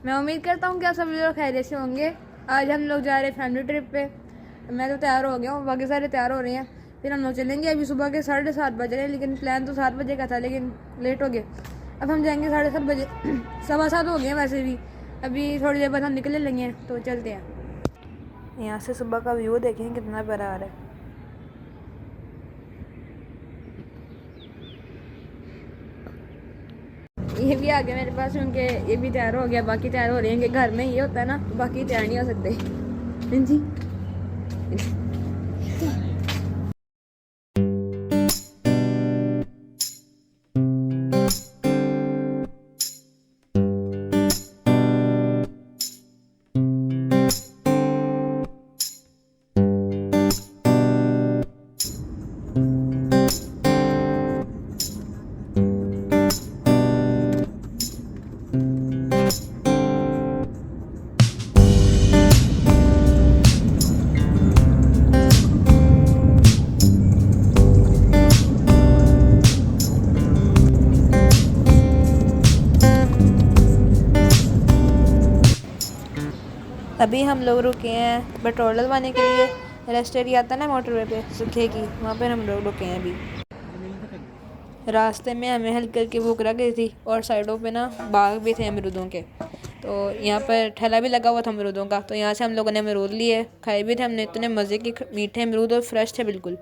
मैं उम्मीद करता हूँ कि आप सभी लोग खैरियत से होंगे। आज हम लोग जा रहे हैं फैमिली ट्रिप पे। मैं तो तैयार हो गया हूँ, बाकी सारे तैयार हो रहे हैं। फिर हम लोग चलेंगे। अभी सुबह के 7:30 बज रहे हैं, लेकिन प्लान तो 7 बजे का था, लेकिन लेट हो गए। अब हम जाएंगे 7:30 बजे। 7:15 हो गए हैं वैसे भी। अभी थोड़ी देर बाद हम निकलने लगे हैं, तो चलते हैं। यहाँ से सुबह का व्यू देखें कितना प्यारा आ रहा है। ये भी आ गया मेरे पास, क्योंकि ये भी तैयार हो गया। बाकी तैयार हो रहे हैं कि घर में ये होता है ना, बाकी तैयार नहीं हो सकते जी। अभी हम लोग रुके हैं पेट्रोल डलवाने के लिए। रेस्ट एरिया आता है ना मोटरवे पे सूखे की, वहाँ पर हम लोग रुके हैं। अभी रास्ते में हमें हल्की हल्की भूख लग गई थी, और साइडों पे ना बाग भी थे अमरूदों के। तो यहाँ पर ठेला भी लगा हुआ था अमरूदों का, तो यहाँ से हम लोगों ने अमरूद लिए, खाए भी थे हमने। इतने मज़े के मीठे अमरूद और फ्रेश थे बिल्कुल।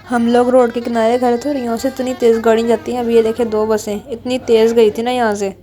हम लोग रोड के किनारे खड़े थे, और यहाँ से इतनी तेज़ गाड़ी जाती है। अभी ये देखे 2 बसें इतनी तेज़ गई थी ना यहाँ से।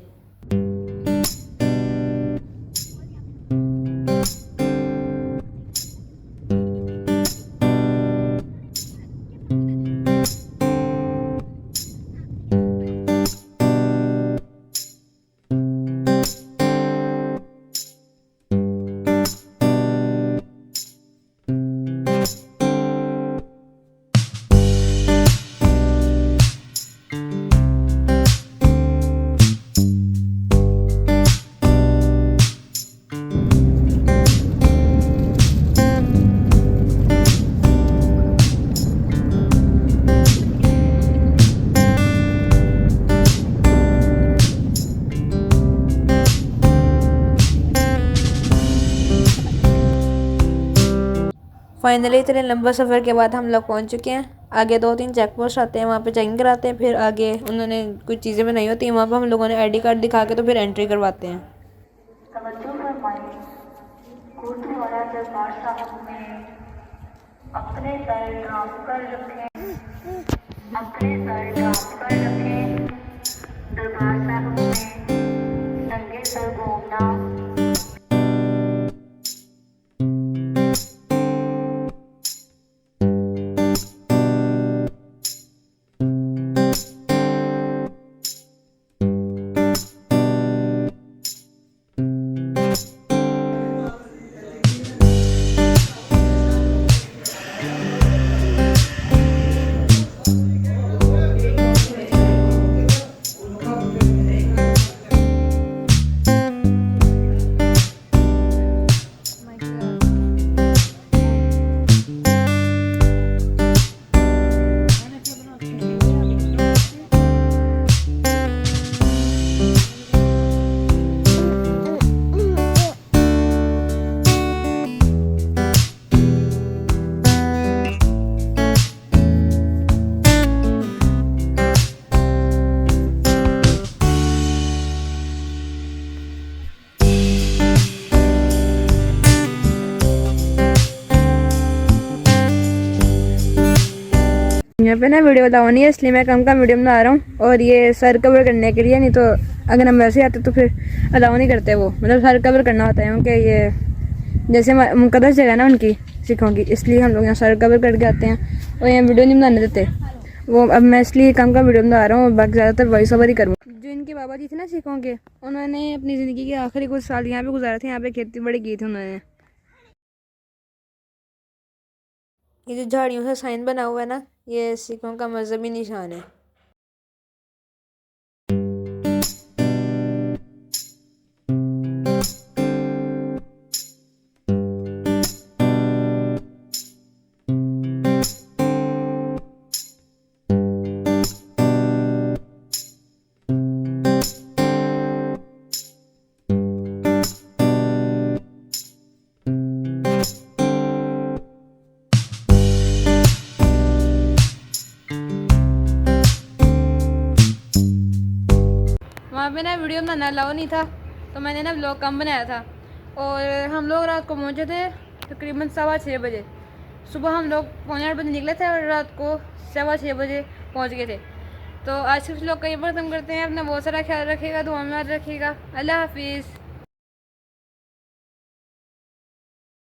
फाइनली इतने लंबा सफ़र के बाद हम लोग पहुंच चुके हैं। आगे 2-3 चेक पोस्ट आते हैं, वहाँ पे चेकिंग कराते हैं। फिर आगे उन्होंने कुछ चीज़ें बनाई होती हैं, वहाँ पे हम लोगों ने ID कार्ड दिखा के तो फिर एंट्री करवाते हैं। अपने सर ड्रॉप कर रखें, अपने सर ड्रॉप कर रखें। दरबार साहब में नंगे सर घूमना। यहाँ पे ना वीडियो बतानी है, इसलिए मैं कम का वीडियो बना रहा हूँ। और ये सर कवर करने के लिए, नहीं तो अगर हम वैसे आते तो फिर अलाउ नहीं करते वो, मतलब सर कवर करना होता है। क्योंकि ये जैसे मुकद्दस जगह ना उनकी सिखों की, इसलिए हम लोग यहाँ सर कवर करके आते हैं और यहाँ वीडियो नहीं बनाने देते। वो अब मैं इसलिए काम का वीडियो बना रहा हूँ, बाकी ज़्यादातर वॉइस ओवर ही करूँगा। जो इनके बाबा जी थे ना सिखों के, उन्होंने अपनी ज़िंदगी के आखिरी कुछ साल यहाँ पे गुजारे थे, यहाँ पे खेती बड़ी की थी उन्होंने। ये जो झाड़ियों से साइन बना हुआ है ना, ये सिखों का मजहबी निशान है। वहाँ पे ना वीडियो बनाना अलाउ नहीं था, तो मैंने ना व्लॉग कम बनाया था। और हम लोग रात को पहुँचे थे तकरीबन 6:15 बजे। सुबह हम लोग 5:45 बजे निकले थे और रात को 6:15 बजे पहुँच गए थे। तो आज सिर्फ लोग कहीं पर ख़त्म करते हैं। अपना बहुत सारा ख्याल रखिएगा, दुआ में याद रखिएगा। अल्लाह हाफिज़।